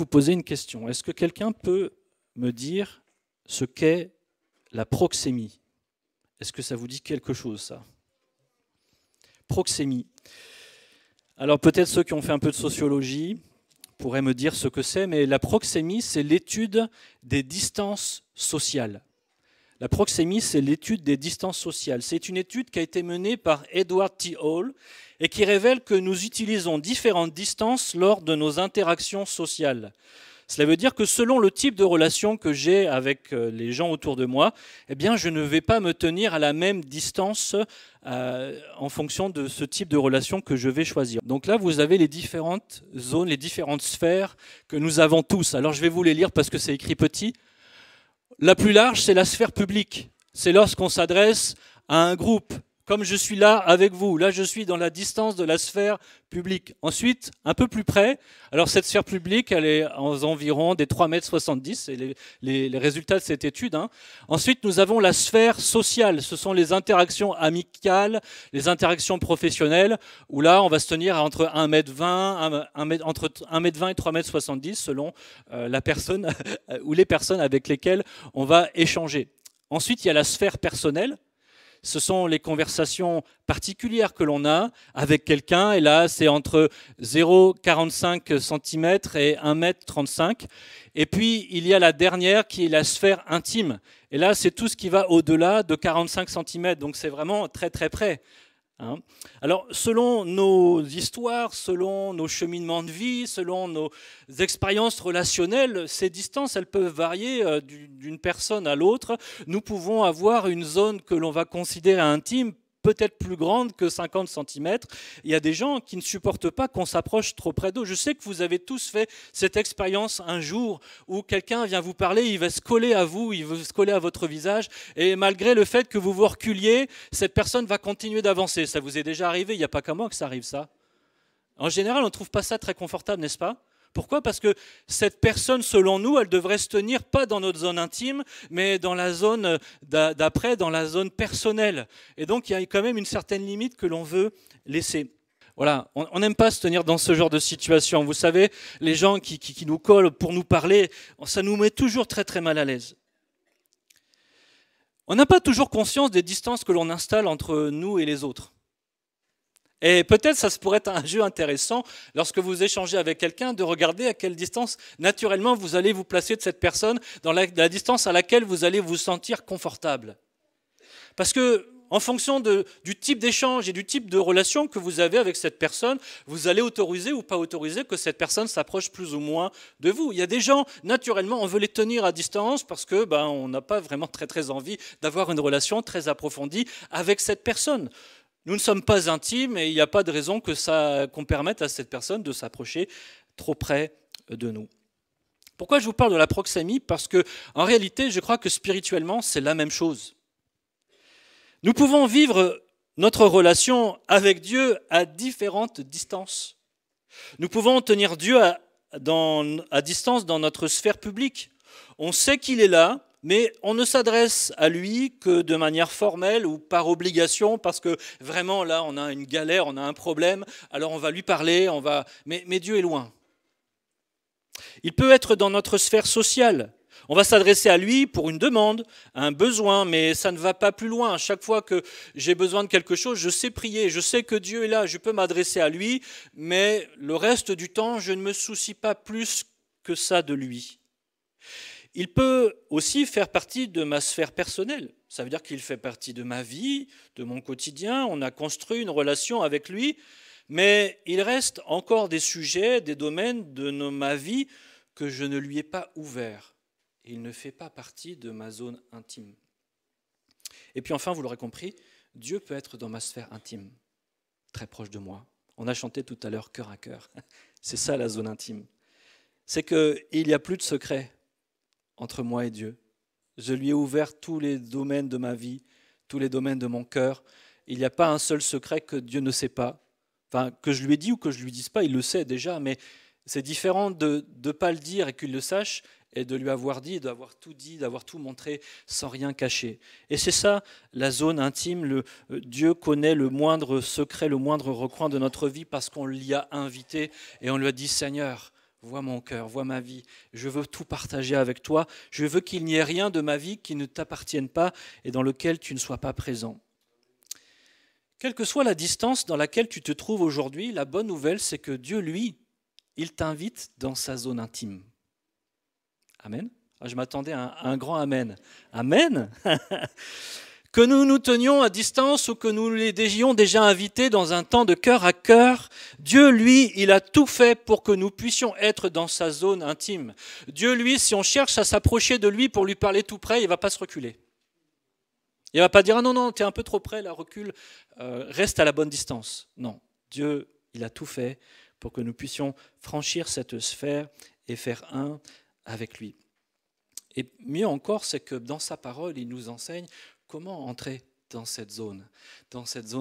poser une question. Est-ce que quelqu'un peut me dire ce qu'est la proxémie? Est-ce que ça vous dit quelque chose, ça? Proxémie. Alors peut-être ceux qui ont fait un peu de sociologie pourraient me dire ce que c'est, mais la proxémie, c'est l'étude des distances sociales. La proxémie, c'est l'étude des distances sociales. C'est une étude qui a été menée par Edward T. Hall et qui révèle que nous utilisons différentes distances lors de nos interactions sociales. Cela veut dire que selon le type de relation que j'ai avec les gens autour de moi, eh bien, je ne vais pas me tenir à la même distance en fonction de ce type de relation que je vais choisir. Donc là, vous avez les différentes zones, les différentes sphères que nous avons tous. Alors je vais vous les lire parce que c'est écrit petit. La plus large, c'est la sphère publique. C'est lorsqu'on s'adresse à un groupe. Comme je suis là avec vous, là je suis dans la distance de la sphère publique. Ensuite, un peu plus près, alors cette sphère publique, elle est aux environs des 3,70 m, c'est les résultats de cette étude. Ensuite, nous avons la sphère sociale, ce sont les interactions amicales, les interactions professionnelles, où là on va se tenir entre 1,20 m, entre 1,20 m et 3,70 m selon la personne ou les personnes avec lesquelles on va échanger. Ensuite, il y a la sphère personnelle. Ce sont les conversations particulières que l'on a avec quelqu'un. Et là, c'est entre 0,45 cm et 1,35 m. Et puis, il y a la dernière qui est la sphère intime. Et là, c'est tout ce qui va au-delà de 45 cm. Donc, c'est vraiment très, très près. Alors, selon nos histoires, selon nos cheminements de vie, selon nos expériences relationnelles, ces distances, elles peuvent varier d'une personne à l'autre. Nous pouvons avoir une zone que l'on va considérer intime, peut-être plus grande que 50 cm. Il y a des gens qui ne supportent pas qu'on s'approche trop près d'eux. Je sais que vous avez tous fait cette expérience un jour où quelqu'un vient vous parler, il va se coller à vous, il va se coller à votre visage, et malgré le fait que vous vous reculiez, cette personne va continuer d'avancer. Ça vous est déjà arrivé? Il n'y a pas qu'à moi que ça arrive, ça. En général, on ne trouve pas ça très confortable, n'est-ce pas? Pourquoi? Parce que cette personne, selon nous, elle devrait se tenir pas dans notre zone intime, mais dans la zone d'après, dans la zone personnelle. Et donc, il y a quand même une certaine limite que l'on veut laisser. Voilà, on n'aime pas se tenir dans ce genre de situation. Vous savez, les gens qui nous collent pour nous parler, ça nous met toujours très très mal à l'aise. On n'a pas toujours conscience des distances que l'on installe entre nous et les autres. Et peut-être ça pourrait être un jeu intéressant lorsque vous échangez avec quelqu'un de regarder à quelle distance naturellement vous allez vous placer de cette personne, dans la distance à laquelle vous allez vous sentir confortable. Parce que en fonction du type d'échange et du type de relation que vous avez avec cette personne, vous allez autoriser ou pas autoriser que cette personne s'approche plus ou moins de vous. Il y a des gens, naturellement, on veut les tenir à distance parce que on n'a pas vraiment très très envie d'avoir une relation très approfondie avec cette personne. Nous ne sommes pas intimes et il n'y a pas de raison qu'on permette à cette personne de s'approcher trop près de nous. Pourquoi je vous parle de la proxémie? Parce que, en réalité, je crois que spirituellement, c'est la même chose. Nous pouvons vivre notre relation avec Dieu à différentes distances. Nous pouvons tenir Dieu à distance dans notre sphère publique. On sait qu'il est là, mais on ne s'adresse à lui que de manière formelle ou par obligation, parce que vraiment là, on a une galère, on a un problème, alors on va lui parler, mais Dieu est loin. Il peut être dans notre sphère sociale. On va s'adresser à lui pour une demande, un besoin, mais ça ne va pas plus loin. À chaque fois que j'ai besoin de quelque chose, je sais prier, je sais que Dieu est là, je peux m'adresser à lui, mais le reste du temps, je ne me soucie pas plus que ça de lui. Il peut aussi faire partie de ma sphère personnelle. Ça veut dire qu'il fait partie de ma vie, de mon quotidien. On a construit une relation avec lui, mais il reste encore des sujets, des domaines de ma vie que je ne lui ai pas ouverts. Il ne fait pas partie de ma zone intime. Et puis enfin, vous l'aurez compris, Dieu peut être dans ma sphère intime, très proche de moi. On a chanté tout à l'heure cœur à cœur. C'est ça la zone intime. C'est qu'il n'y a plus de secret entre moi et Dieu. Je lui ai ouvert tous les domaines de ma vie, tous les domaines de mon cœur. Il n'y a pas un seul secret que Dieu ne sait pas. Enfin, que je lui ai dit ou que je ne lui dise pas, il le sait déjà, mais c'est différent de ne pas le dire et qu'il le sache, et de lui avoir dit, d'avoir tout montré sans rien cacher. Et c'est ça, la zone intime. Dieu connaît le moindre secret, le moindre recoin de notre vie parce qu'on l'y a invité et on lui a dit, Seigneur, vois mon cœur, vois ma vie. Je veux tout partager avec toi. Je veux qu'il n'y ait rien de ma vie qui ne t'appartienne pas et dans lequel tu ne sois pas présent. Quelle que soit la distance dans laquelle tu te trouves aujourd'hui, la bonne nouvelle, c'est que Dieu, lui, il t'invite dans sa zone intime. Amen. Je m'attendais à un grand amen. Amen. Que nous nous tenions à distance ou que nous les ayons déjà invités dans un temps de cœur à cœur, Dieu, lui, il a tout fait pour que nous puissions être dans sa zone intime. Dieu, lui, si on cherche à s'approcher de lui pour lui parler tout près, il ne va pas se reculer. Il ne va pas dire « Ah non, tu es un peu trop près, là, recule, reste à la bonne distance ». Non, Dieu, il a tout fait pour que nous puissions franchir cette sphère et faire un avec lui. Et mieux encore, c'est que dans sa parole, il nous enseigne comment entrer dans cette zone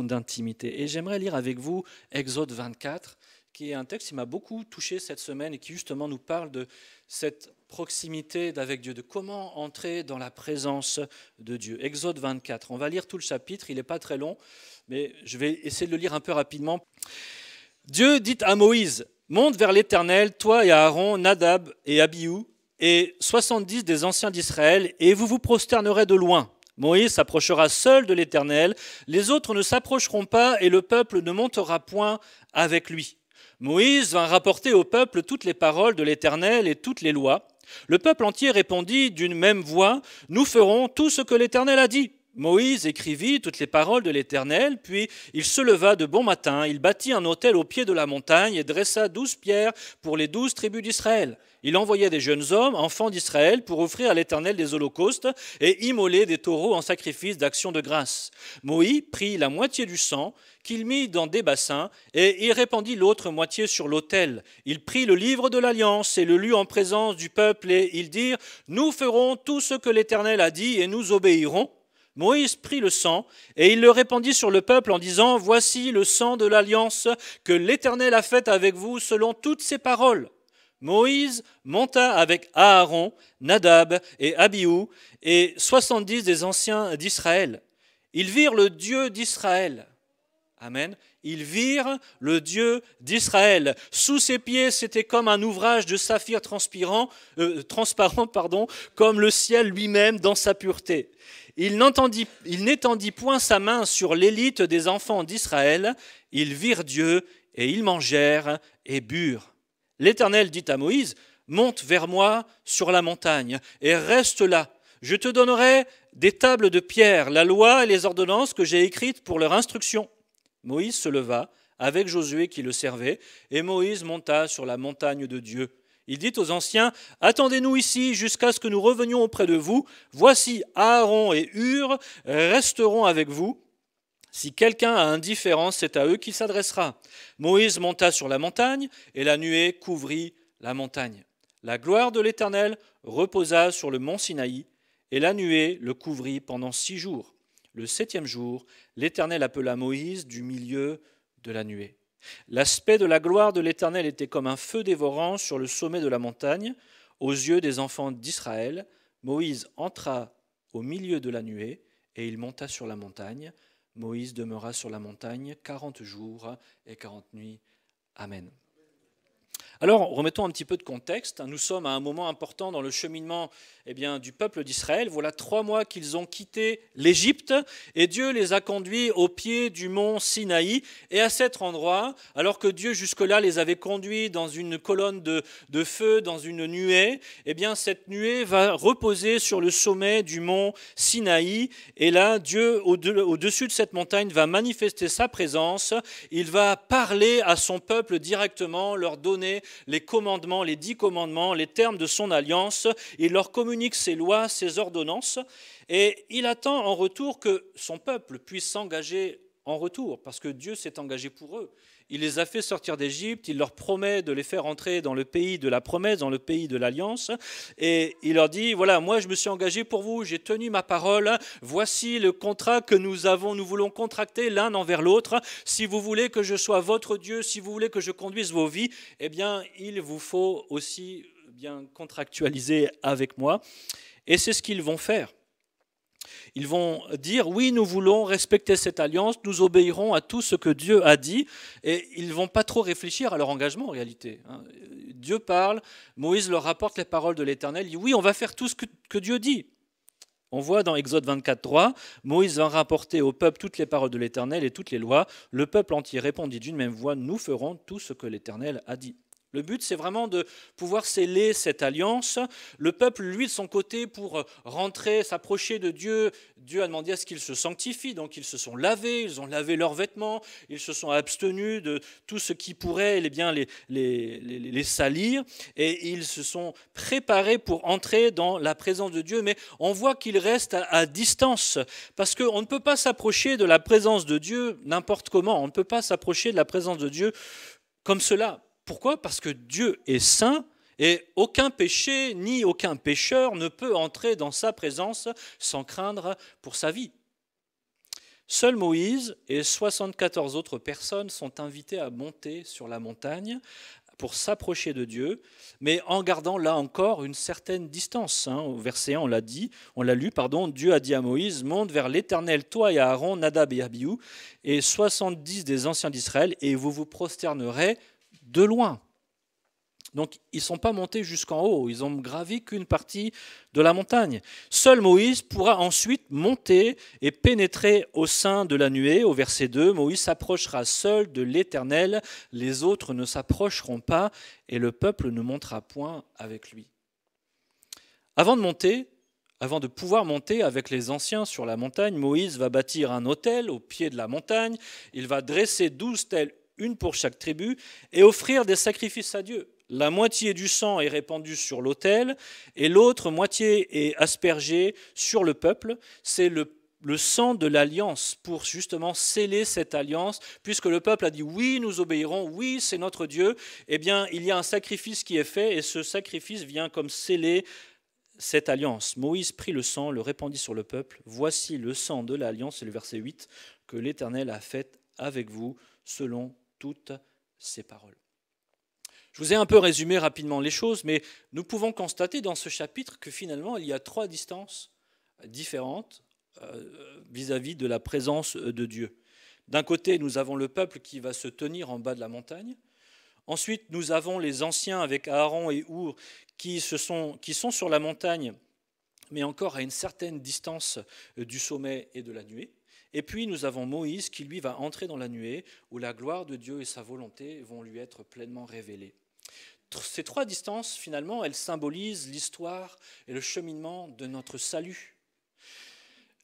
d'intimité. Et j'aimerais lire avec vous Exode 24, qui est un texte qui m'a beaucoup touché cette semaine et qui justement nous parle de cette proximité avec Dieu, de comment entrer dans la présence de Dieu. Exode 24, on va lire tout le chapitre, il n'est pas très long, mais je vais essayer de le lire un peu rapidement. Dieu dit à Moïse, « Monte vers l'Éternel, toi et Aaron, Nadab et Abihu, et 70 des anciens d'Israël, et vous vous prosternerez de loin. » Moïse s'approchera seul de l'Éternel, les autres ne s'approcheront pas et le peuple ne montera point avec lui. Moïse vint rapporter au peuple toutes les paroles de l'Éternel et toutes les lois. Le peuple entier répondit d'une même voix, « Nous ferons tout ce que l'Éternel a dit. » Moïse écrivit toutes les paroles de l'Éternel, puis il se leva de bon matin, il bâtit un autel au pied de la montagne et dressa 12 pierres pour les 12 tribus d'Israël. Il envoya des jeunes hommes, enfants d'Israël, pour offrir à l'Éternel des holocaustes et immoler des taureaux en sacrifice d'action de grâce. Moïse prit la moitié du sang qu'il mit dans des bassins et y répandit l'autre moitié sur l'autel. Il prit le livre de l'Alliance et le lut en présence du peuple et ils dirent « Nous ferons tout ce que l'Éternel a dit et nous obéirons. » Moïse prit le sang et il le répandit sur le peuple en disant « Voici le sang de l'alliance que l'Éternel a faite avec vous selon toutes ses paroles. » Moïse monta avec Aaron, Nadab et Abihu et 70 des anciens d'Israël. Ils virent le Dieu d'Israël. Amen. Ils virent le Dieu d'Israël. Sous ses pieds, c'était comme un ouvrage de saphir transparent, comme le ciel lui-même dans sa pureté. Il n'étendit point sa main sur l'élite des enfants d'Israël. Ils virent Dieu et ils mangèrent et burent. L'Éternel dit à Moïse, « Monte vers moi sur la montagne et reste là. Je te donnerai des tables de pierre, la loi et les ordonnances que j'ai écrites pour leur instruction. » Moïse se leva avec Josué qui le servait et Moïse monta sur la montagne de Dieu. Il dit aux anciens, « Attendez-nous ici jusqu'à ce que nous revenions auprès de vous. Voici Aaron et Hur resteront avec vous. Si quelqu'un a un différend, c'est à eux qu'il s'adressera. » Moïse monta sur la montagne et la nuée couvrit la montagne. La gloire de l'Éternel reposa sur le mont Sinaï et la nuée le couvrit pendant 6 jours. Le 7e jour, l'Éternel appela Moïse du milieu de la nuée. L'aspect de la gloire de l'Éternel était comme un feu dévorant sur le sommet de la montagne. Aux yeux des enfants d'Israël, Moïse entra au milieu de la nuée et il monta sur la montagne. Moïse demeura sur la montagne 40 jours et 40 nuits. Amen. Alors, remettons un petit peu de contexte. Nous sommes à un moment important dans le cheminement du peuple d'Israël. Voilà 3 mois qu'ils ont quitté l'Égypte et Dieu les a conduits au pied du mont Sinaï. Et à cet endroit, alors que Dieu jusque-là les avait conduits dans une colonne de feu, dans une nuée, cette nuée va reposer sur le sommet du mont Sinaï. Et là, Dieu, au-dessus de cette montagne, va manifester sa présence. Il va parler à son peuple directement, leur donner les commandements, les 10 commandements, les termes de son alliance. Il leur communique ses lois, ses ordonnances. Et il attend en retour que son peuple puisse s'engager en retour, parce que Dieu s'est engagé pour eux. Il les a fait sortir d'Égypte, il leur promet de les faire entrer dans le pays de la promesse, dans le pays de l'alliance. Et il leur dit, voilà, moi je me suis engagé pour vous, j'ai tenu ma parole, voici le contrat que nous voulons contracter l'un envers l'autre. Si vous voulez que je sois votre Dieu, si vous voulez que je conduise vos vies, il vous faut aussi bien contractualiser avec moi. Et c'est ce qu'ils vont faire. Ils vont dire, oui, nous voulons respecter cette alliance, nous obéirons à tout ce que Dieu a dit. Et ils ne vont pas trop réfléchir à leur engagement en réalité. Dieu parle, Moïse leur rapporte les paroles de l'Éternel, il dit oui, on va faire tout ce que Dieu dit. On voit dans Exode 24:3, Moïse va rapporter au peuple toutes les paroles de l'Éternel et toutes les lois. Le peuple entier répondit d'une même voix, nous ferons tout ce que l'Éternel a dit. Le but, c'est vraiment de pouvoir sceller cette alliance. Le peuple, lui, de son côté, pour rentrer, s'approcher de Dieu, Dieu a demandé à ce qu'ils se sanctifient. Donc, ils se sont lavés, ils ont lavé leurs vêtements, ils se sont abstenus de tout ce qui pourrait les salir. Et ils se sont préparés pour entrer dans la présence de Dieu. Mais on voit qu'ils restent à distance. Parce qu'on ne peut pas s'approcher de la présence de Dieu n'importe comment. On ne peut pas s'approcher de la présence de Dieu comme cela. Pourquoi ? Parce que Dieu est saint et aucun péché ni aucun pécheur ne peut entrer dans sa présence sans craindre pour sa vie. Seul Moïse et 74 autres personnes sont invités à monter sur la montagne pour s'approcher de Dieu, mais en gardant là encore une certaine distance. Au verset 1, on l'a lu, Dieu a dit à Moïse, monte vers l'Éternel, toi et Aaron, Nadab et Abihu, et 70 des anciens d'Israël, et vous vous prosternerez de loin. Donc, ils ne sont pas montés jusqu'en haut, ils ont gravi qu'une partie de la montagne. Seul Moïse pourra ensuite monter et pénétrer au sein de la nuée. Au verset 2, Moïse s'approchera seul de l'Éternel, les autres ne s'approcheront pas et le peuple ne montera point avec lui. Avant de pouvoir monter avec les anciens sur la montagne, Moïse va bâtir un autel au pied de la montagne, il va dresser 12 stèles, une pour chaque tribu, et offrir des sacrifices à Dieu. La moitié du sang est répandue sur l'autel, et l'autre moitié est aspergée sur le peuple. C'est le sang de l'alliance pour justement sceller cette alliance, puisque le peuple a dit oui, nous obéirons, oui, c'est notre Dieu. Eh bien, il y a un sacrifice qui est fait, et ce sacrifice vient comme sceller cette alliance. Moïse prit le sang, le répandit sur le peuple. Voici le sang de l'alliance, c'est le verset 8, que l'Éternel a fait avec vous selon toutes ces paroles. Je vous ai un peu résumé rapidement les choses, mais nous pouvons constater dans ce chapitre que finalement il y a 3 distances différentes vis-à-vis de la présence de Dieu. D'un côté, nous avons le peuple qui va se tenir en bas de la montagne. Ensuite, nous avons les anciens avec Aaron et Our qui sont sur la montagne, mais encore à une certaine distance du sommet et de la nuée. Et puis nous avons Moïse qui, lui, va entrer dans la nuée où la gloire de Dieu et sa volonté vont lui être pleinement révélées. Ces 3 distances, finalement, elles symbolisent l'histoire et le cheminement de notre salut.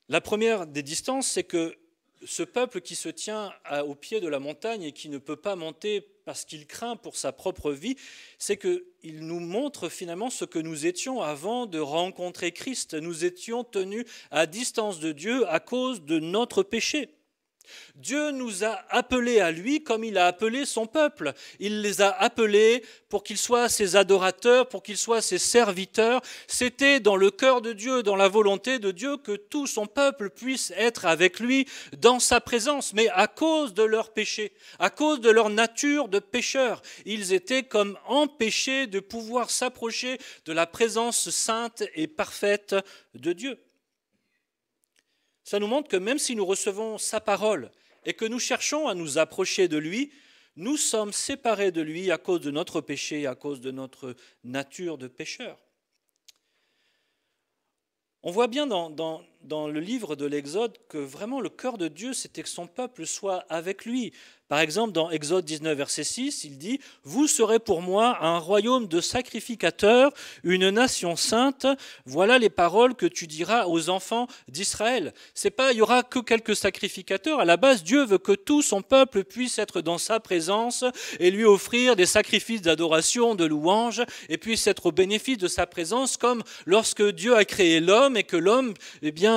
La première des distances, c'est que ce peuple qui se tient au pied de la montagne et qui ne peut pas monter parce qu'il craint pour sa propre vie, c'est qu'il nous montre finalement ce que nous étions avant de rencontrer Christ. Nous étions tenus à distance de Dieu à cause de notre péché. Dieu nous a appelés à lui comme il a appelé son peuple. Il les a appelés pour qu'ils soient ses adorateurs, pour qu'ils soient ses serviteurs. C'était dans le cœur de Dieu, dans la volonté de Dieu, que tout son peuple puisse être avec lui dans sa présence. Mais à cause de leur péché, à cause de leur nature de pécheurs, ils étaient comme empêchés de pouvoir s'approcher de la présence sainte et parfaite de Dieu. Ça nous montre que même si nous recevons sa parole et que nous cherchons à nous approcher de lui, nous sommes séparés de lui à cause de notre péché, à cause de notre nature de pécheur. On voit bien dans le livre de l'Exode que vraiment le cœur de Dieu, c'était que son peuple soit avec lui. Par exemple, dans Exode 19, verset 6, il dit « Vous serez pour moi un royaume de sacrificateurs, une nation sainte. Voilà les paroles que tu diras aux enfants d'Israël. » C'est pas, il y aura que quelques sacrificateurs. À la base, Dieu veut que tout son peuple puisse être dans sa présence et lui offrir des sacrifices d'adoration, de louange, et puisse être au bénéfice de sa présence, comme lorsque Dieu a créé l'homme et que l'homme,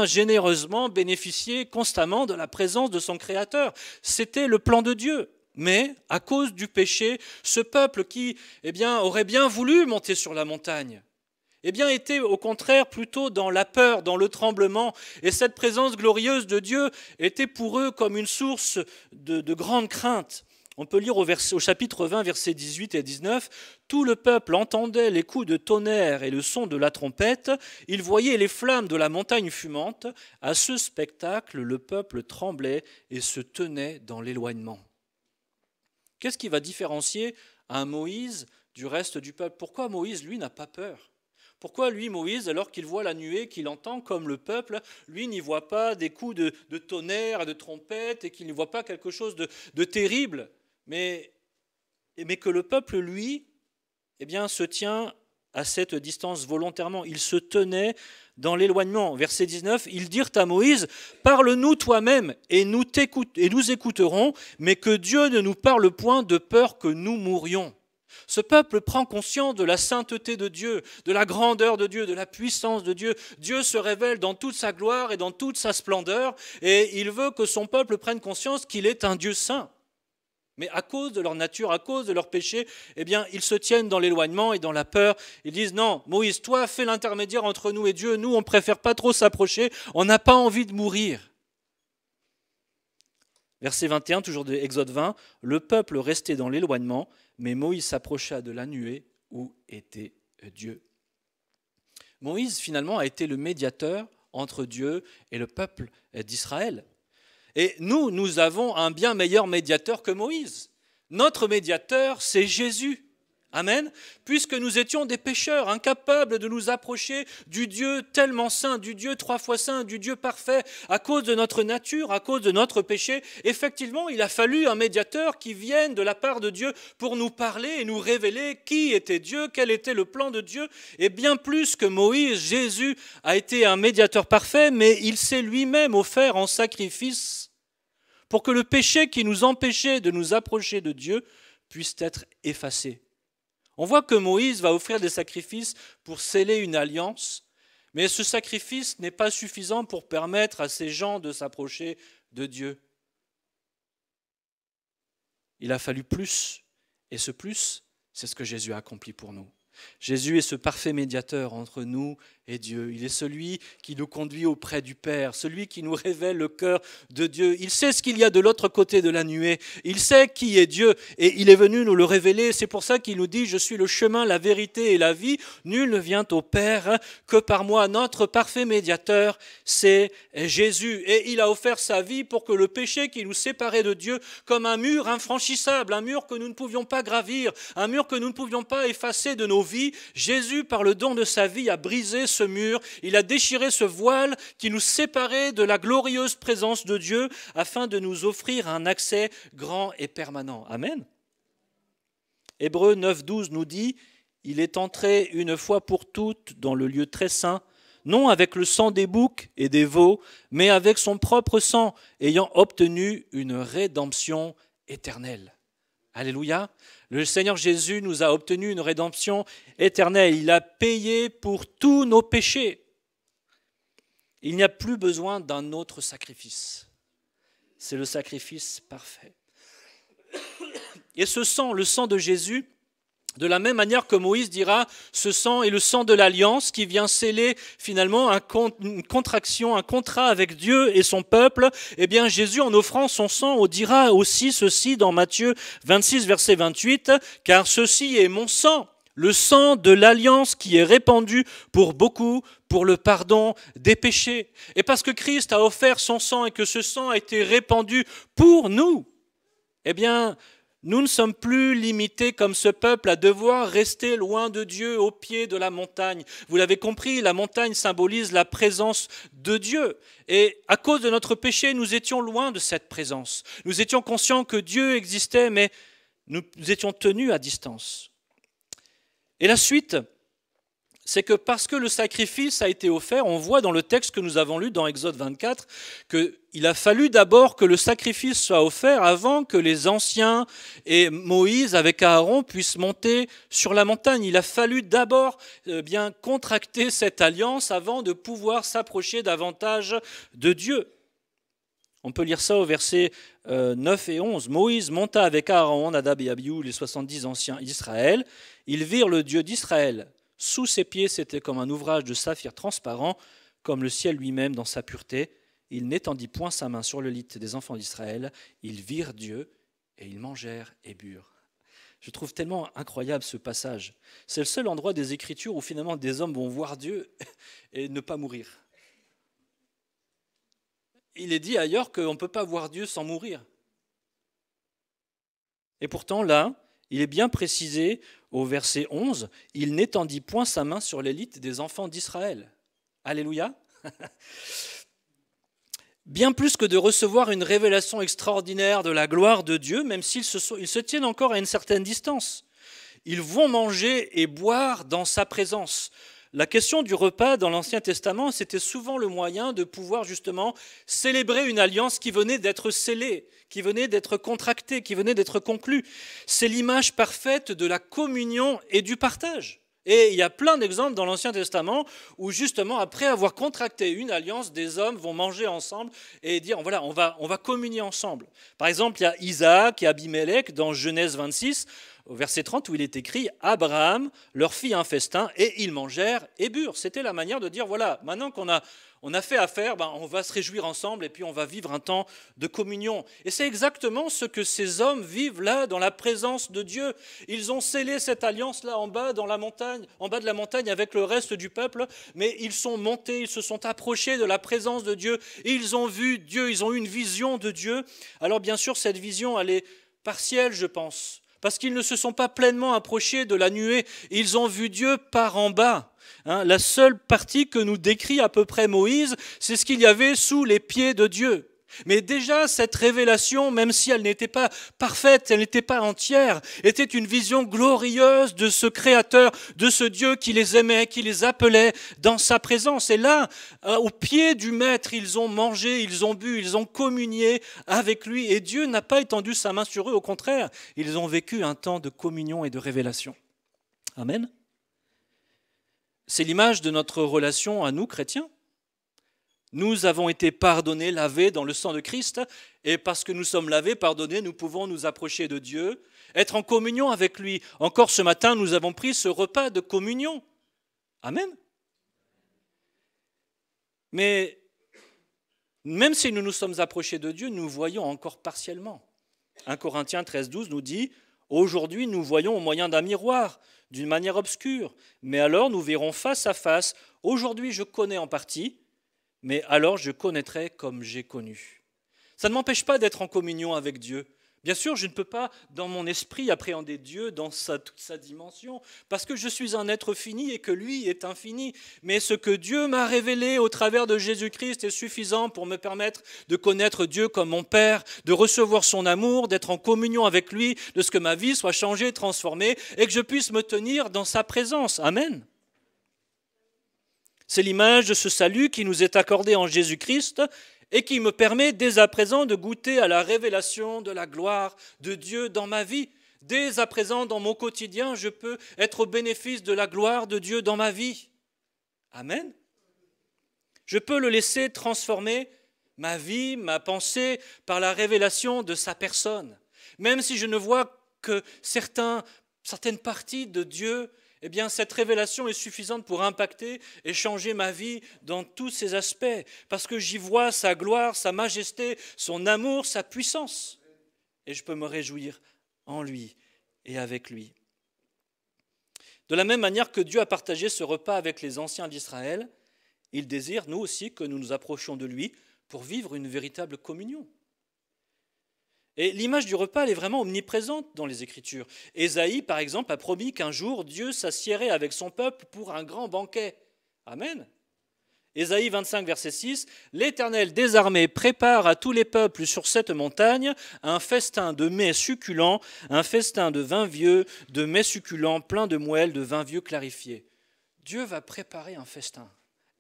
généreusement bénéficiait constamment de la présence de son Créateur. C'était le plan de Dieu. Mais, à cause du péché, ce peuple qui aurait bien voulu monter sur la montagne, était au contraire plutôt dans la peur, dans le tremblement. Et cette présence glorieuse de Dieu était pour eux comme une source de grande crainte. On peut lire au chapitre 20, versets 18 et 19, « Tout le peuple entendait les coups de tonnerre et le son de la trompette. Il voyait les flammes de la montagne fumante. À ce spectacle, le peuple tremblait et se tenait dans l'éloignement. » Qu'est-ce qui va différencier un Moïse du reste du peuple. Pourquoi Moïse, lui, n'a pas peur? Pourquoi lui, Moïse, alors qu'il voit la nuée, qu'il entend comme le peuple, lui n'y voit pas des coups de tonnerre, de trompette, et qu'il n'y voit pas quelque chose de terrible, mais que le peuple, lui, eh bien, se tient à cette distance volontairement. Il se tenait dans l'éloignement. Verset 19, ils dirent à Moïse, « Parle-nous toi-même, et nous écouterons, mais que Dieu ne nous parle point de peur que nous mourions. » Ce peuple prend conscience de la sainteté de Dieu, de la grandeur de Dieu, de la puissance de Dieu. Dieu se révèle dans toute sa gloire et dans toute sa splendeur, et il veut que son peuple prenne conscience qu'il est un Dieu saint. Mais à cause de leur nature, à cause de leur péché, eh bien, ils se tiennent dans l'éloignement et dans la peur. Ils disent, non, Moïse, toi, fais l'intermédiaire entre nous et Dieu. Nous, on ne préfère pas trop s'approcher. On n'a pas envie de mourir. Verset 21, toujours de Exode 20, le peuple restait dans l'éloignement, mais Moïse s'approcha de la nuée où était Dieu. Moïse, finalement, a été le médiateur entre Dieu et le peuple d'Israël. Et nous avons un bien meilleur médiateur que Moïse. Notre médiateur, c'est Jésus. Amen. Puisque nous étions des pécheurs, incapables de nous approcher du Dieu tellement saint, du Dieu 3 fois saint, du Dieu parfait, à cause de notre nature, à cause de notre péché, effectivement, il a fallu un médiateur qui vienne de la part de Dieu pour nous parler et nous révéler qui était Dieu, quel était le plan de Dieu. Et bien plus que Moïse, Jésus a été un médiateur parfait, mais il s'est lui-même offert en sacrifice pour que le péché qui nous empêchait de nous approcher de Dieu puisse être effacé. On voit que Moïse va offrir des sacrifices pour sceller une alliance, mais ce sacrifice n'est pas suffisant pour permettre à ces gens de s'approcher de Dieu. Il a fallu plus, et ce plus, c'est ce que Jésus a accompli pour nous. Jésus est ce parfait médiateur entre nous et Dieu. Il est celui qui nous conduit auprès du Père, celui qui nous révèle le cœur de Dieu. Il sait ce qu'il y a de l'autre côté de la nuée. Il sait qui est Dieu et il est venu nous le révéler. C'est pour ça qu'il nous dit « Je suis le chemin, la vérité et la vie. Nul ne vient au Père que par moi. » Notre parfait médiateur, c'est Jésus. Et il a offert sa vie pour que le péché qui nous séparait de Dieu, comme un mur infranchissable, un mur que nous ne pouvions pas gravir, un mur que nous ne pouvions pas effacer de nos vies, Jésus, par le don de sa vie, a brisé ce mur. Il a déchiré ce voile qui nous séparait de la glorieuse présence de Dieu afin de nous offrir un accès grand et permanent. Amen. Hébreux 9,12 nous dit « Il est entré une fois pour toutes dans le lieu très saint, non avec le sang des boucs et des veaux, mais avec son propre sang, ayant obtenu une rédemption éternelle. » Alléluia. Le Seigneur Jésus nous a obtenu une rédemption éternelle. Il a payé pour tous nos péchés. Il n'y a plus besoin d'un autre sacrifice. C'est le sacrifice parfait. Et ce sang, le sang de Jésus, de la même manière que Moïse dira, ce sang est le sang de l'alliance qui vient sceller finalement une contraction, un contrat avec Dieu et son peuple. Eh bien, Jésus, en offrant son sang, on dira aussi ceci dans Matthieu 26, verset 28, « Car ceci est mon sang, le sang de l'alliance qui est répandu pour beaucoup, pour le pardon des péchés. » Et parce que Christ a offert son sang et que ce sang a été répandu pour nous, eh bien, nous ne sommes plus limités comme ce peuple à devoir rester loin de Dieu au pied de la montagne. Vous l'avez compris, la montagne symbolise la présence de Dieu. Et à cause de notre péché, nous étions loin de cette présence. Nous étions conscients que Dieu existait, mais nous étions tenus à distance. Et la suite, c'est que parce que le sacrifice a été offert, on voit dans le texte que nous avons lu dans Exode 24 qu'il a fallu d'abord que le sacrifice soit offert avant que les anciens et Moïse avec Aaron puissent monter sur la montagne. Il a fallu d'abord bien contracter cette alliance avant de pouvoir s'approcher davantage de Dieu. On peut lire ça au verset 9 et 11. Moïse monta avec Aaron, Nadab et Abihu, les 70 anciens d'Israël. Ils virent le Dieu d'Israël. Sous ses pieds, c'était comme un ouvrage de saphir transparent, comme le ciel lui-même dans sa pureté. Il n'étendit point sa main sur le lit des enfants d'Israël. Ils virent Dieu et ils mangèrent et burent. Je trouve tellement incroyable ce passage. C'est le seul endroit des Écritures où finalement des hommes vont voir Dieu et ne pas mourir. Il est dit ailleurs qu'on ne peut pas voir Dieu sans mourir. Et pourtant là, il est bien précisé au verset 11, « Il n'étendit point sa main sur l'élite des enfants d'Israël. » Alléluia. Bien plus que de recevoir une révélation extraordinaire de la gloire de Dieu, même s'ils se tiennent encore à une certaine distance. Ils vont manger et boire dans sa présence. La question du repas dans l'Ancien Testament, c'était souvent le moyen de pouvoir justement célébrer une alliance qui venait d'être scellée, qui venait d'être contractée, qui venait d'être conclue. C'est l'image parfaite de la communion et du partage. Et il y a plein d'exemples dans l'Ancien Testament où justement, après avoir contracté une alliance, des hommes vont manger ensemble et dire, voilà, on va communier ensemble. Par exemple, il y a Isaac et Abimelech dans Genèse 26, au verset 30, où il est écrit « Abraham leur fit un festin et ils mangèrent et burent ». C'était la manière de dire, voilà, maintenant qu'on a fait affaire, on va se réjouir ensemble et puis on va vivre un temps de communion. Et c'est exactement ce que ces hommes vivent là, dans la présence de Dieu. Ils ont scellé cette alliance-là en bas, dans la montagne, en bas de la montagne avec le reste du peuple, mais ils sont montés, ils se sont approchés de la présence de Dieu, ils ont vu Dieu, ils ont eu une vision de Dieu. Alors bien sûr, cette vision, elle est partielle, je pense, parce qu'ils ne se sont pas pleinement approchés de la nuée, ils ont vu Dieu par en bas. La seule partie que nous décrit à peu près Moïse, c'est ce qu'il y avait sous les pieds de Dieu. Mais déjà, cette révélation, même si elle n'était pas parfaite, elle n'était pas entière, était une vision glorieuse de ce Créateur, de ce Dieu qui les aimait, qui les appelait dans sa présence. Et là, au pied du Maître, ils ont mangé, ils ont bu, ils ont communié avec lui. Et Dieu n'a pas étendu sa main sur eux, au contraire, ils ont vécu un temps de communion et de révélation. Amen. C'est l'image de notre relation à nous, chrétiens. Nous avons été pardonnés, lavés dans le sang de Christ, et parce que nous sommes lavés, pardonnés, nous pouvons nous approcher de Dieu, être en communion avec lui. Encore ce matin, nous avons pris ce repas de communion. Amen. Mais même si nous nous sommes approchés de Dieu, nous voyons encore partiellement. 1 Corinthiens 13,12 nous dit « Aujourd'hui, nous voyons au moyen d'un miroir, d'une manière obscure, mais alors nous verrons face à face. Aujourd'hui, je connais en partie, mais alors je connaîtrai comme j'ai connu. » Ça ne m'empêche pas d'être en communion avec Dieu. Bien sûr, je ne peux pas, dans mon esprit, appréhender Dieu dans toute sa dimension, parce que je suis un être fini et que lui est infini. Mais ce que Dieu m'a révélé au travers de Jésus-Christ est suffisant pour me permettre de connaître Dieu comme mon Père, de recevoir son amour, d'être en communion avec lui, de ce que ma vie soit changée, transformée, et que je puisse me tenir dans sa présence. Amen. C'est l'image de ce salut qui nous est accordé en Jésus-Christ et qui me permet dès à présent de goûter à la révélation de la gloire de Dieu dans ma vie. Dès à présent, dans mon quotidien, je peux être au bénéfice de la gloire de Dieu dans ma vie. Amen. Je peux le laisser transformer ma vie, ma pensée, par la révélation de sa personne. Même si je ne vois que certaines parties de Dieu, eh bien, cette révélation est suffisante pour impacter et changer ma vie dans tous ses aspects, parce que j'y vois sa gloire, sa majesté, son amour, sa puissance. Et je peux me réjouir en lui et avec lui. De la même manière que Dieu a partagé ce repas avec les anciens d'Israël, il désire, nous aussi, que nous nous approchions de lui pour vivre une véritable communion. Et l'image du repas, elle est vraiment omniprésente dans les Écritures. Ésaïe, par exemple, a promis qu'un jour, Dieu s'assiérait avec son peuple pour un grand banquet. Amen. Ésaïe 25, verset 6, « L'Éternel des armées prépare à tous les peuples sur cette montagne un festin de mets succulents, un festin de vin vieux, de mets succulents, plein de moelle, de vin vieux clarifié. » Dieu va préparer un festin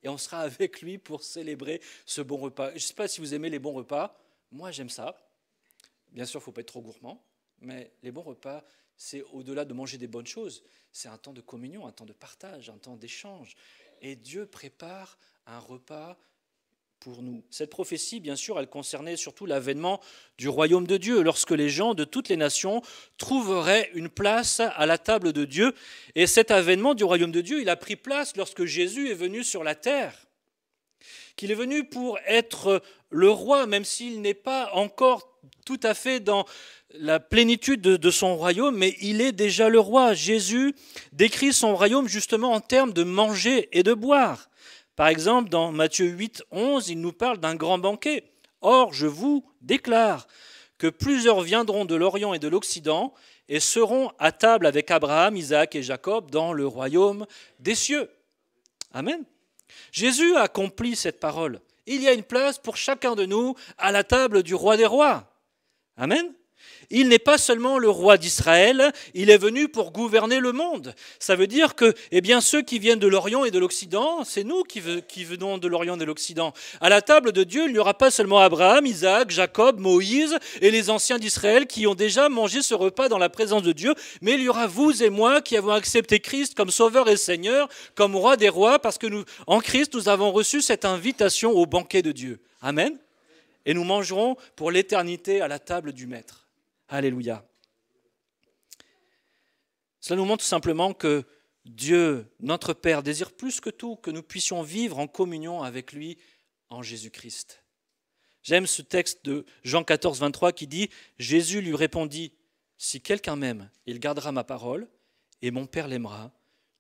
et on sera avec lui pour célébrer ce bon repas. Je ne sais pas si vous aimez les bons repas, moi j'aime ça. Bien sûr, il ne faut pas être trop gourmand, mais les bons repas, c'est au-delà de manger des bonnes choses. C'est un temps de communion, un temps de partage, un temps d'échange. Et Dieu prépare un repas pour nous. Cette prophétie, bien sûr, elle concernait surtout l'avènement du royaume de Dieu, lorsque les gens de toutes les nations trouveraient une place à la table de Dieu. Et cet avènement du royaume de Dieu, il a pris place lorsque Jésus est venu sur la terre. Qu'il est venu pour être le roi, même s'il n'est pas encore tout à fait dans la plénitude de son royaume, mais il est déjà le roi. Jésus décrit son royaume justement en termes de manger et de boire. Par exemple, dans Matthieu 8, 11, il nous parle d'un grand banquet. « Or, je vous déclare que plusieurs viendront de l'Orient et de l'Occident et seront à table avec Abraham, Isaac et Jacob dans le royaume des cieux. Amen. Jésus a accompli cette parole. Il y a une place pour chacun de nous à la table du roi des rois. Amen. Il n'est pas seulement le roi d'Israël, il est venu pour gouverner le monde. Ça veut dire que ceux qui viennent de l'Orient et de l'Occident, c'est nous qui venons de l'Orient et de l'Occident. À la table de Dieu, il n'y aura pas seulement Abraham, Isaac, Jacob, Moïse et les anciens d'Israël qui ont déjà mangé ce repas dans la présence de Dieu, mais il y aura vous et moi qui avons accepté Christ comme Sauveur et Seigneur, comme roi des rois, parce que en Christ, nous avons reçu cette invitation au banquet de Dieu. Amen. Et nous mangerons pour l'éternité à la table du Maître. Alléluia. Cela nous montre tout simplement que Dieu, notre Père, désire plus que tout que nous puissions vivre en communion avec lui en Jésus-Christ. J'aime ce texte de Jean 14, 23 qui dit « Jésus lui répondit, si quelqu'un m'aime, il gardera ma parole, et mon Père l'aimera,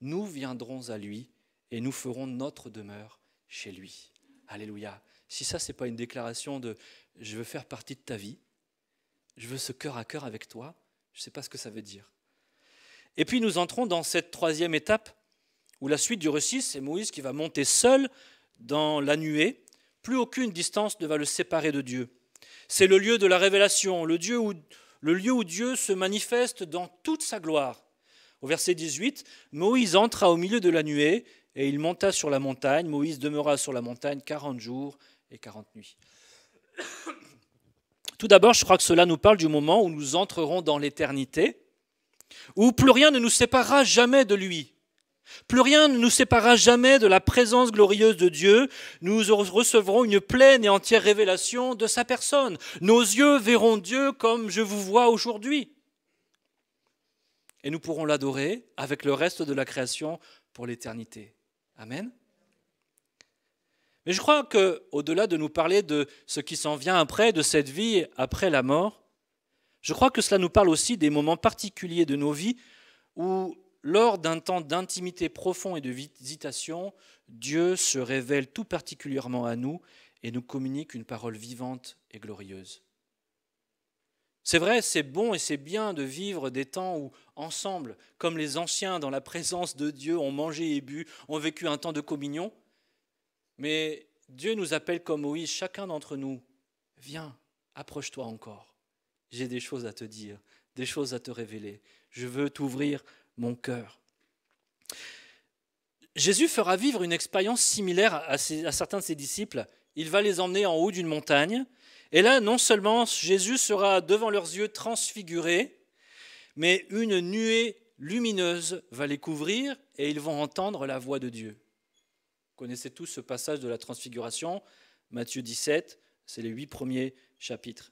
nous viendrons à lui et nous ferons notre demeure chez lui. » Alléluia. Si ça, ce n'est pas une déclaration de « je veux faire partie de ta vie », je veux ce cœur à cœur avec toi, je ne sais pas ce que ça veut dire. Et puis nous entrons dans cette troisième étape, où la suite du récit, c'est Moïse qui va monter seul dans la nuée. Plus aucune distance ne va le séparer de Dieu. C'est le lieu de la révélation, le lieu où Dieu se manifeste dans toute sa gloire. Au verset 18, Moïse entra au milieu de la nuée et il monta sur la montagne. Moïse demeura sur la montagne 40 jours et 40 nuits. Tout d'abord, je crois que cela nous parle du moment où nous entrerons dans l'éternité, où plus rien ne nous séparera jamais de lui. Plus rien ne nous séparera jamais de la présence glorieuse de Dieu. Nous recevrons une pleine et entière révélation de sa personne. Nos yeux verront Dieu comme je vous vois aujourd'hui. Et nous pourrons l'adorer avec le reste de la création pour l'éternité. Amen. Mais je crois qu'au-delà de nous parler de ce qui s'en vient après, de cette vie après la mort, je crois que cela nous parle aussi des moments particuliers de nos vies où, lors d'un temps d'intimité profond et de visitation, Dieu se révèle tout particulièrement à nous et nous communique une parole vivante et glorieuse. C'est vrai, c'est bon et c'est bien de vivre des temps où, ensemble, comme les anciens dans la présence de Dieu, ont mangé et bu, ont vécu un temps de communion. Mais Dieu nous appelle comme Moïse, chacun d'entre nous, viens, approche-toi encore. J'ai des choses à te dire, des choses à te révéler. Je veux t'ouvrir mon cœur. Jésus fera vivre une expérience similaire à certains de ses disciples. Il va les emmener en haut d'une montagne. Et là, non seulement Jésus sera devant leurs yeux transfiguré, mais une nuée lumineuse va les couvrir et ils vont entendre la voix de Dieu. Vous connaissez tous ce passage de la transfiguration, Matthieu 17, c'est les 8 premiers chapitres.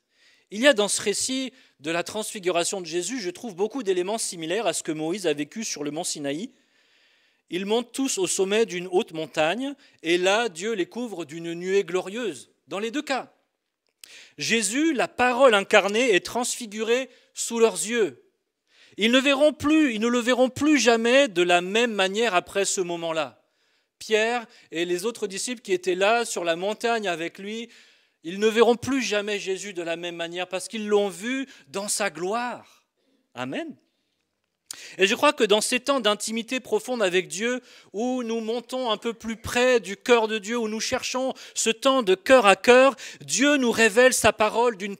Il y a dans ce récit de la transfiguration de Jésus, je trouve beaucoup d'éléments similaires à ce que Moïse a vécu sur le mont Sinaï. Ils montent tous au sommet d'une haute montagne, et là, Dieu les couvre d'une nuée glorieuse, dans les deux cas. Jésus, la parole incarnée, est transfiguré sous leurs yeux. Ils ne le verront plus jamais de la même manière après ce moment-là. Pierre et les autres disciples qui étaient là sur la montagne avec lui, ils ne verront plus jamais Jésus de la même manière parce qu'ils l'ont vu dans sa gloire. Amen. Et je crois que dans ces temps d'intimité profonde avec Dieu, où nous montons un peu plus près du cœur de Dieu, où nous cherchons ce temps de cœur à cœur, Dieu nous révèle sa parole d'une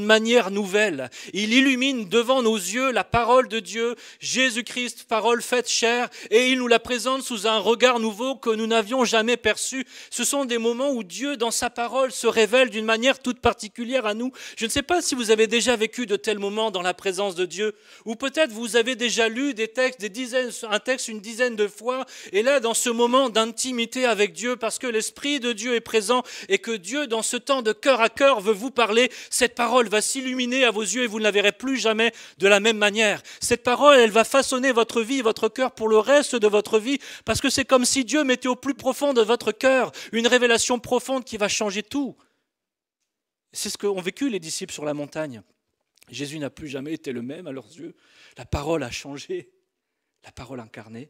manière nouvelle. Il illumine devant nos yeux la parole de Dieu, Jésus-Christ, parole faite chair, et il nous la présente sous un regard nouveau que nous n'avions jamais perçu. Ce sont des moments où Dieu, dans sa parole, se révèle d'une manière toute particulière à nous. Je ne sais pas si vous avez déjà vécu de tels moments dans la présence de Dieu, ou peut-être vous avez déjà lu des textes, un texte une dizaine de fois, et là, dans ce moment d'intimité avec Dieu, parce que l'Esprit de Dieu est présent, et que Dieu, dans ce temps de cœur à cœur, veut vous parler, cette parole va s'illuminer à vos yeux et vous ne la verrez plus jamais de la même manière. Cette parole, elle va façonner votre vie, votre cœur pour le reste de votre vie, parce que c'est comme si Dieu mettait au plus profond de votre cœur une révélation profonde qui va changer tout. C'est ce qu'ont vécu les disciples sur la montagne. Jésus n'a plus jamais été le même à leurs yeux. La parole a changé, la parole incarnée.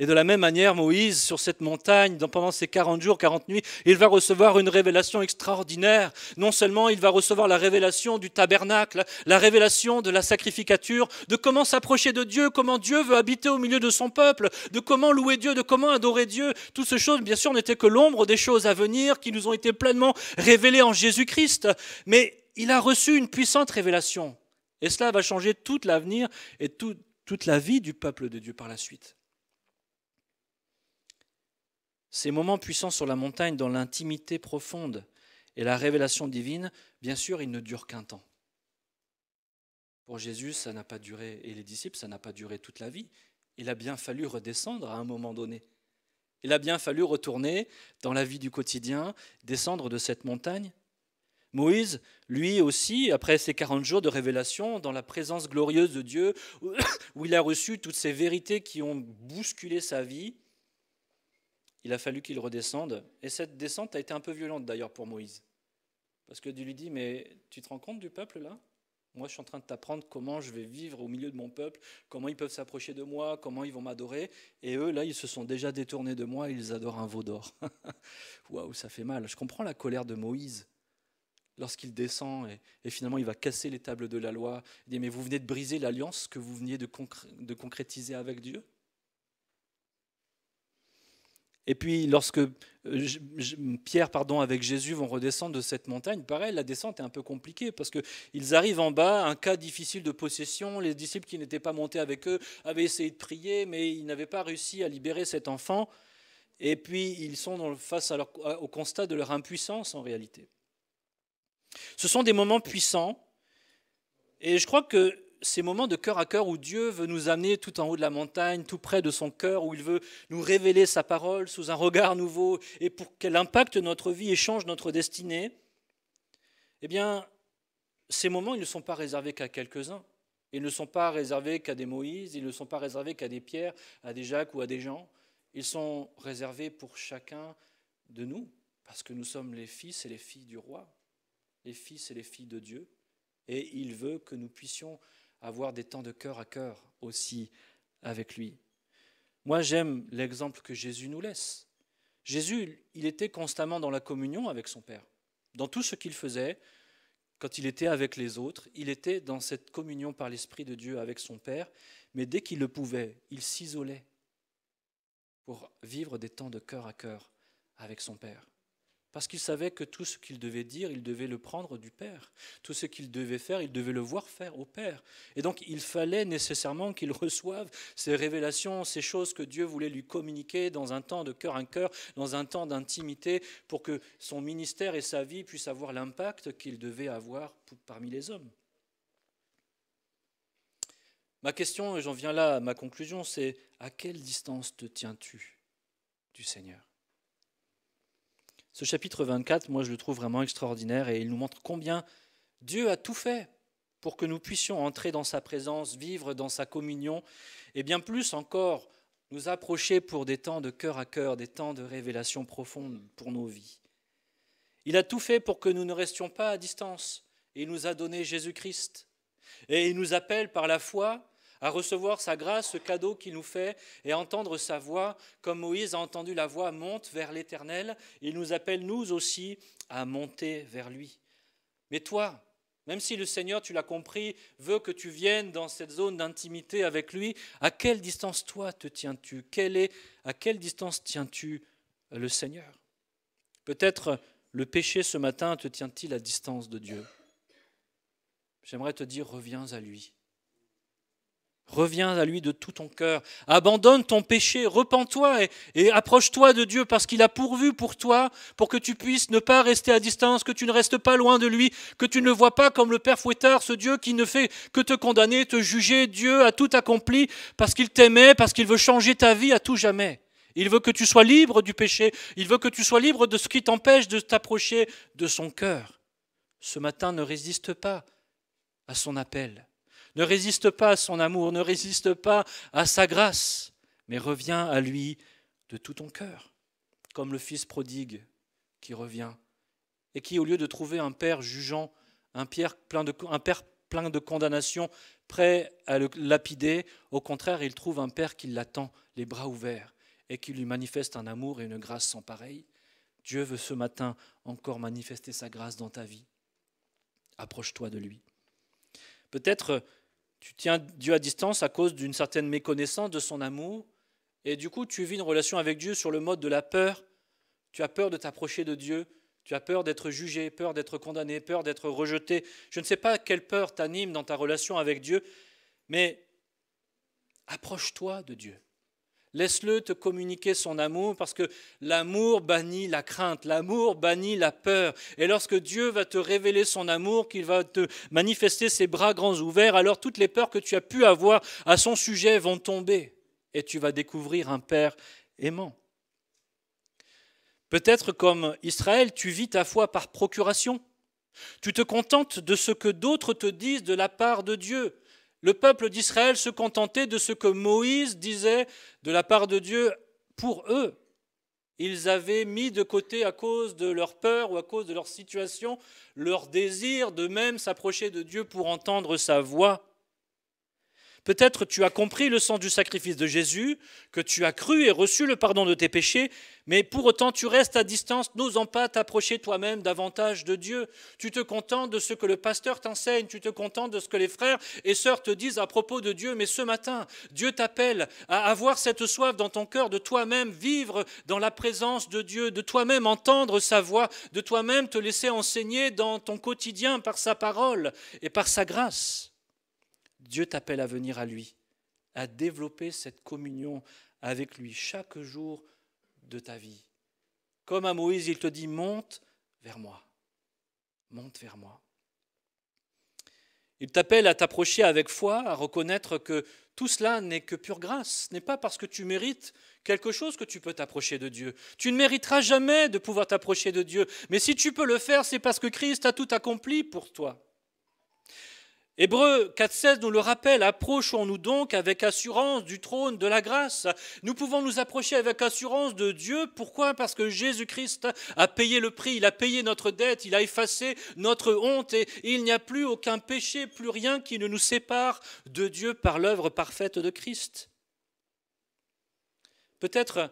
Et de la même manière, Moïse, sur cette montagne, pendant ces 40 jours, 40 nuits, il va recevoir une révélation extraordinaire. Non seulement il va recevoir la révélation du tabernacle, la révélation de la sacrificature, de comment s'approcher de Dieu, comment Dieu veut habiter au milieu de son peuple, de comment louer Dieu, de comment adorer Dieu. Toutes ces choses, bien sûr, n'étaient que l'ombre des choses à venir qui nous ont été pleinement révélées en Jésus-Christ. Mais il a reçu une puissante révélation. Et cela va changer tout l'avenir et toute la vie du peuple de Dieu par la suite. Ces moments puissants sur la montagne, dans l'intimité profonde et la révélation divine, bien sûr, ils ne durent qu'un temps. Pour Jésus, ça n'a pas duré, et les disciples, ça n'a pas duré toute la vie. Il a bien fallu redescendre à un moment donné. Il a bien fallu retourner dans la vie du quotidien, descendre de cette montagne. Moïse, lui aussi, après ces 40 jours de révélation, dans la présence glorieuse de Dieu, où il a reçu toutes ces vérités qui ont bousculé sa vie, il a fallu qu'il redescende. Et cette descente a été un peu violente d'ailleurs pour Moïse. Parce que Dieu lui dit, mais tu te rends compte du peuple là ? Moi je suis en train de t'apprendre comment je vais vivre au milieu de mon peuple, comment ils peuvent s'approcher de moi, comment ils vont m'adorer. Et eux là, ils se sont déjà détournés de moi, ils adorent un veau d'or. Waouh, ça fait mal. Je comprends la colère de Moïse lorsqu'il descend et finalement il va casser les tables de la loi. Il dit, mais vous venez de briser l'alliance que vous veniez de concrétiser avec Dieu. Et puis, lorsque Pierre avec Jésus vont redescendre de cette montagne, pareil, la descente est un peu compliquée parce qu'ils arrivent en bas, un cas difficile de possession. Les disciples qui n'étaient pas montés avec eux avaient essayé de prier, mais ils n'avaient pas réussi à libérer cet enfant. Et puis, ils sont face au constat de leur impuissance en réalité. Ce sont des moments puissants. Et je crois que ces moments de cœur à cœur où Dieu veut nous amener tout en haut de la montagne, tout près de son cœur, où il veut nous révéler sa parole sous un regard nouveau et pour qu'elle impacte notre vie et change notre destinée, eh bien, ces moments, ils ne sont pas réservés qu'à quelques-uns. Ils ne sont pas réservés qu'à des Moïse, ils ne sont pas réservés qu'à des Pierre, à des Jacques ou à des Jean. Ils sont réservés pour chacun de nous, parce que nous sommes les fils et les filles du roi, les fils et les filles de Dieu, et il veut que nous puissions avoir des temps de cœur à cœur aussi avec lui. Moi, j'aime l'exemple que Jésus nous laisse. Jésus, il était constamment dans la communion avec son Père. Dans tout ce qu'il faisait, quand il était avec les autres, il était dans cette communion par l'Esprit de Dieu avec son Père, mais dès qu'il le pouvait, il s'isolait pour vivre des temps de cœur à cœur avec son Père. Parce qu'il savait que tout ce qu'il devait dire, il devait le prendre du Père. Tout ce qu'il devait faire, il devait le voir faire au Père. Et donc, il fallait nécessairement qu'il reçoive ces révélations, ces choses que Dieu voulait lui communiquer dans un temps de cœur à cœur, dans un temps d'intimité, pour que son ministère et sa vie puissent avoir l'impact qu'il devait avoir parmi les hommes. Ma question, et j'en viens là à ma conclusion, c'est à quelle distance te tiens-tu du Seigneur ? Ce chapitre 24, moi je le trouve vraiment extraordinaire et il nous montre combien Dieu a tout fait pour que nous puissions entrer dans sa présence, vivre dans sa communion et bien plus encore nous approcher pour des temps de cœur à cœur, des temps de révélation profonde pour nos vies. Il a tout fait pour que nous ne restions pas à distance et il nous a donné Jésus-Christ. Et il nous appelle par la foi à recevoir sa grâce, ce cadeau qu'il nous fait, et à entendre sa voix, comme Moïse a entendu la voix « monte vers l'Éternel », il nous appelle nous aussi à monter vers lui. Mais toi, même si le Seigneur, tu l'as compris, veut que tu viennes dans cette zone d'intimité avec lui, à quelle distance toi te tiens-tu ? À quelle distance tiens-tu le Seigneur ? Peut-être le péché ce matin te tient-il à distance de Dieu. J'aimerais te dire, reviens à lui. Reviens à lui de tout ton cœur. Abandonne ton péché, repens-toi et approche-toi de Dieu parce qu'il a pourvu pour toi, pour que tu puisses ne pas rester à distance, que tu ne restes pas loin de lui, que tu ne le vois pas comme le Père fouettard, ce Dieu qui ne fait que te condamner, te juger. Dieu a tout accompli parce qu'il t'aimait, parce qu'il veut changer ta vie à tout jamais. Il veut que tu sois libre du péché, il veut que tu sois libre de ce qui t'empêche de t'approcher de son cœur. Ce matin, ne résiste pas à son appel. Ne résiste pas à son amour, ne résiste pas à sa grâce, mais reviens à lui de tout ton cœur, comme le fils prodigue qui revient et qui, au lieu de trouver un père jugeant, un père plein plein de condamnation, prêt à le lapider. Au contraire, il trouve un père qui l'attend, les bras ouverts, et qui lui manifeste un amour et une grâce sans pareil. Dieu veut ce matin encore manifester sa grâce dans ta vie. Approche-toi de lui. Peut-être tu tiens Dieu à distance à cause d'une certaine méconnaissance de son amour, et du coup tu vis une relation avec Dieu sur le mode de la peur. Tu as peur de t'approcher de Dieu, tu as peur d'être jugé, peur d'être condamné, peur d'être rejeté. Je ne sais pas quelle peur t'anime dans ta relation avec Dieu, mais approche-toi de Dieu. Laisse-le te communiquer son amour, parce que l'amour bannit la crainte, l'amour bannit la peur. Et lorsque Dieu va te révéler son amour, qu'il va te manifester ses bras grands ouverts, alors toutes les peurs que tu as pu avoir à son sujet vont tomber et tu vas découvrir un Père aimant. Peut-être comme Israël, tu vis ta foi par procuration. Tu te contentes de ce que d'autres te disent de la part de Dieu. Le peuple d'Israël se contentait de ce que Moïse disait de la part de Dieu pour eux. Ils avaient mis de côté, à cause de leur peur ou à cause de leur situation, leur désir de même s'approcher de Dieu pour entendre sa voix. Peut-être tu as compris le sens du sacrifice de Jésus, que tu as cru et reçu le pardon de tes péchés, mais pour autant tu restes à distance, n'osant pas t'approcher toi-même davantage de Dieu. Tu te contentes de ce que le pasteur t'enseigne, tu te contentes de ce que les frères et sœurs te disent à propos de Dieu, mais ce matin, Dieu t'appelle à avoir cette soif dans ton cœur de toi-même vivre dans la présence de Dieu, de toi-même entendre sa voix, de toi-même te laisser enseigner dans ton quotidien par sa parole et par sa grâce. Dieu t'appelle à venir à lui, à développer cette communion avec lui chaque jour de ta vie. Comme à Moïse, il te dit, monte vers moi, monte vers moi. Il t'appelle à t'approcher avec foi, à reconnaître que tout cela n'est que pure grâce. Ce n'est pas parce que tu mérites quelque chose que tu peux t'approcher de Dieu. Tu ne mériteras jamais de pouvoir t'approcher de Dieu, mais si tu peux le faire, c'est parce que Christ a tout accompli pour toi. Hébreux 4,16 nous le rappelle, approchons-nous donc avec assurance du trône de la grâce. Nous pouvons nous approcher avec assurance de Dieu. Pourquoi ? Parce que Jésus-Christ a payé le prix, il a payé notre dette, il a effacé notre honte et il n'y a plus aucun péché, plus rien qui ne nous sépare de Dieu par l'œuvre parfaite de Christ. Peut-être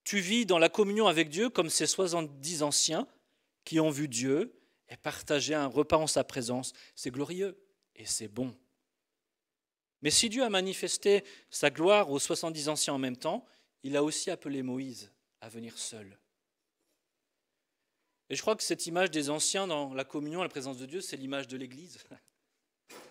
tu vis dans la communion avec Dieu comme ces 70 anciens qui ont vu Dieu et partagé un repas en sa présence. C'est glorieux. Et c'est bon. Mais si Dieu a manifesté sa gloire aux 70 anciens en même temps, il a aussi appelé Moïse à venir seul. Et je crois que cette image des anciens dans la communion, la présence de Dieu, c'est l'image de l'Église,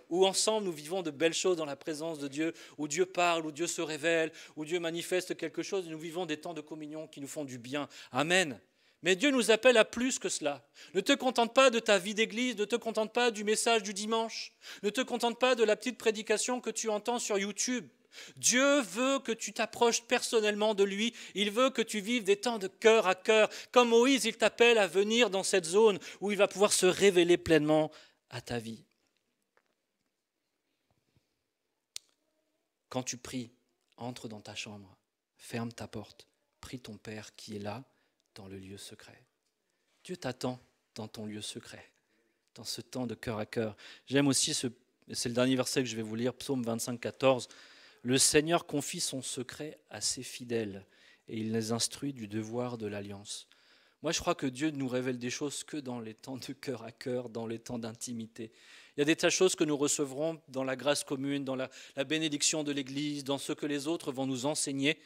où ensemble nous vivons de belles choses dans la présence de Dieu, où Dieu parle, où Dieu se révèle, où Dieu manifeste quelque chose, et nous vivons des temps de communion qui nous font du bien. Amen. Mais Dieu nous appelle à plus que cela. Ne te contente pas de ta vie d'église, ne te contente pas du message du dimanche, ne te contente pas de la petite prédication que tu entends sur YouTube. Dieu veut que tu t'approches personnellement de lui, il veut que tu vives des temps de cœur à cœur. Comme Moïse, il t'appelle à venir dans cette zone où il va pouvoir se révéler pleinement à ta vie. Quand tu pries, entre dans ta chambre, ferme ta porte, prie ton Père qui est là, dans le lieu secret. Dieu t'attend dans ton lieu secret, dans ce temps de cœur à cœur. J'aime aussi, c'est le dernier verset que je vais vous lire, Psaume 25, 14. Le Seigneur confie son secret à ses fidèles et il les instruit du devoir de l'alliance. Moi, je crois que Dieu ne nous révèle des choses que dans les temps de cœur à cœur, dans les temps d'intimité. Il y a des tas de choses que nous recevrons dans la grâce commune, dans la bénédiction de l'Église, dans ce que les autres vont nous enseigner.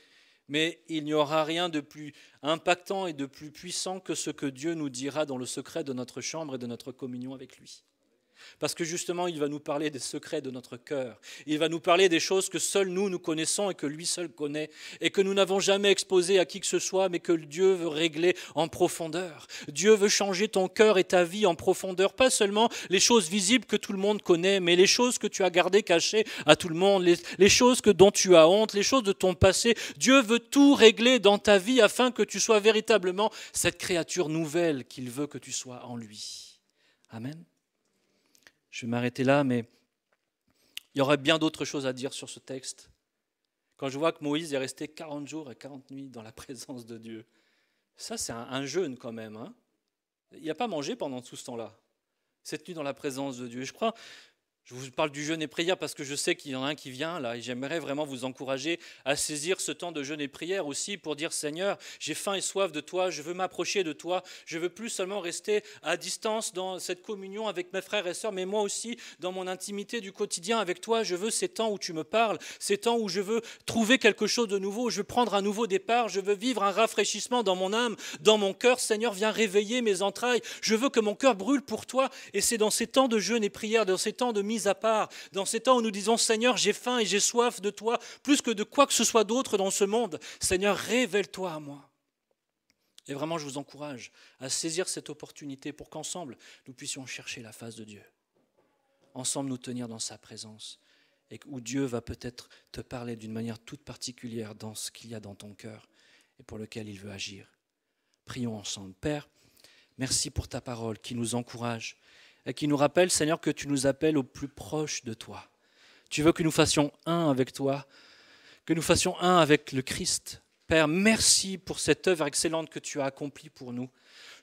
Mais il n'y aura rien de plus impactant et de plus puissant que ce que Dieu nous dira dans le secret de notre chambre et de notre communion avec lui. Parce que justement, il va nous parler des secrets de notre cœur. Il va nous parler des choses que seuls nous connaissons et que lui seul connaît et que nous n'avons jamais exposées à qui que ce soit, mais que Dieu veut régler en profondeur. Dieu veut changer ton cœur et ta vie en profondeur. Pas seulement les choses visibles que tout le monde connaît, mais les choses que tu as gardées cachées à tout le monde, les choses dont tu as honte, les choses de ton passé. Dieu veut tout régler dans ta vie afin que tu sois véritablement cette créature nouvelle qu'il veut que tu sois en lui. Amen. Je vais m'arrêter là, mais il y aurait bien d'autres choses à dire sur ce texte. Quand je vois que Moïse est resté 40 jours et 40 nuits dans la présence de Dieu, ça c'est un jeûne quand même. Hein. Il n'a pas mangé pendant tout ce temps-là, cette nuit dans la présence de Dieu. Et je crois, Je vous parle du jeûne et prière parce que je sais qu'il y en a un qui vient là et j'aimerais vraiment vous encourager à saisir ce temps de jeûne et prière aussi pour dire Seigneur, j'ai faim et soif de toi, je veux m'approcher de toi, je veux plus seulement rester à distance dans cette communion avec mes frères et sœurs, mais moi aussi dans mon intimité du quotidien avec toi, je veux ces temps où tu me parles, ces temps où je veux trouver quelque chose de nouveau, je veux prendre un nouveau départ, je veux vivre un rafraîchissement dans mon âme, dans mon cœur. Seigneur, viens réveiller mes entrailles, je veux que mon cœur brûle pour toi et c'est dans ces temps de jeûne et prière, dans ces temps de mise à part, dans ces temps où nous disons Seigneur, j'ai faim et j'ai soif de toi, plus que de quoi que ce soit d'autre dans ce monde. Seigneur, révèle-toi à moi. Et vraiment, je vous encourage à saisir cette opportunité pour qu'ensemble, nous puissions chercher la face de Dieu. Ensemble, nous tenir dans sa présence et où Dieu va peut-être te parler d'une manière toute particulière dans ce qu'il y a dans ton cœur et pour lequel il veut agir. Prions ensemble. Père, merci pour ta parole qui nous encourage et qui nous rappelle, Seigneur, que tu nous appelles au plus proche de toi. Tu veux que nous fassions un avec toi, que nous fassions un avec le Christ. Père, merci pour cette œuvre excellente que tu as accomplie pour nous.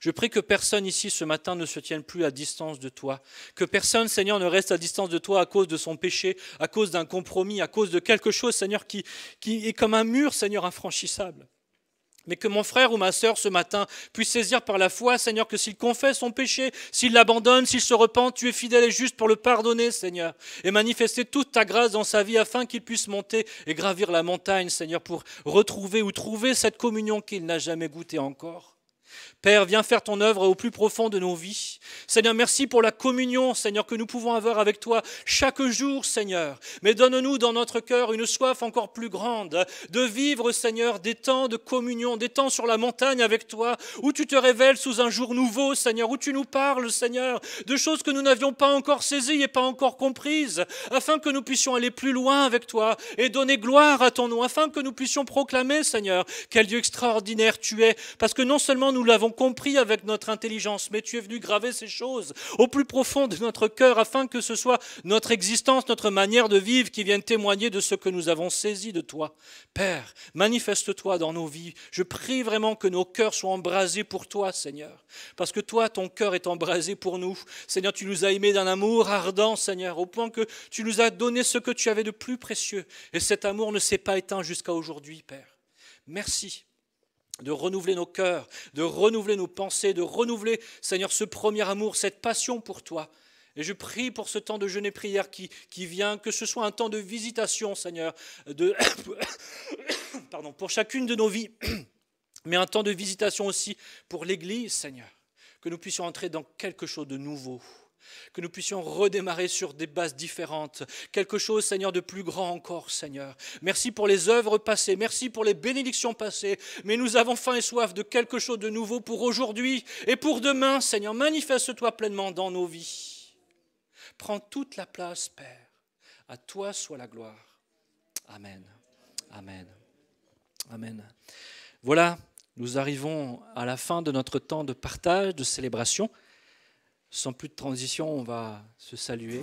Je prie que personne ici ce matin ne se tienne plus à distance de toi, que personne, Seigneur, ne reste à distance de toi à cause de son péché, à cause d'un compromis, à cause de quelque chose, Seigneur, qui est comme un mur, Seigneur, infranchissable. Mais que mon frère ou ma sœur ce matin puisse saisir par la foi, Seigneur, que s'il confesse son péché, s'il l'abandonne, s'il se repent, tu es fidèle et juste pour le pardonner, Seigneur, et manifester toute ta grâce dans sa vie afin qu'il puisse monter et gravir la montagne, Seigneur, pour retrouver ou trouver cette communion qu'il n'a jamais goûtée encore. Père, viens faire ton œuvre au plus profond de nos vies. Seigneur, merci pour la communion, Seigneur, que nous pouvons avoir avec toi chaque jour, Seigneur. Mais donne-nous dans notre cœur une soif encore plus grande de vivre, Seigneur, des temps de communion, des temps sur la montagne avec toi, où tu te révèles sous un jour nouveau, Seigneur, où tu nous parles, Seigneur, de choses que nous n'avions pas encore saisies et pas encore comprises, afin que nous puissions aller plus loin avec toi et donner gloire à ton nom, afin que nous puissions proclamer, Seigneur, quel Dieu extraordinaire tu es, parce que non seulement nous l'avons compris avec notre intelligence, mais tu es venu graver ces choses au plus profond de notre cœur afin que ce soit notre existence, notre manière de vivre qui vienne témoigner de ce que nous avons saisi de toi. Père, manifeste-toi dans nos vies. Je prie vraiment que nos cœurs soient embrasés pour toi, Seigneur, parce que toi, ton cœur est embrasé pour nous. Seigneur, tu nous as aimés d'un amour ardent, Seigneur, au point que tu nous as donné ce que tu avais de plus précieux. Et cet amour ne s'est pas éteint jusqu'à aujourd'hui, Père. Merci de renouveler nos cœurs, de renouveler nos pensées, de renouveler, Seigneur, ce premier amour, cette passion pour toi. Et je prie pour ce temps de jeûne et prière qui vient, que ce soit un temps de visitation, Seigneur, pour chacune de nos vies, mais un temps de visitation aussi pour l'Église, Seigneur, que nous puissions entrer dans quelque chose de nouveau, que nous puissions redémarrer sur des bases différentes, quelque chose, Seigneur, de plus grand encore, Seigneur. Merci pour les œuvres passées, merci pour les bénédictions passées, mais nous avons faim et soif de quelque chose de nouveau pour aujourd'hui et pour demain, Seigneur. Manifeste-toi pleinement dans nos vies. Prends toute la place, Père. À toi soit la gloire. Amen. Amen. Amen. Voilà, nous arrivons à la fin de notre temps de partage, de célébration. Sans plus de transition, on va se saluer.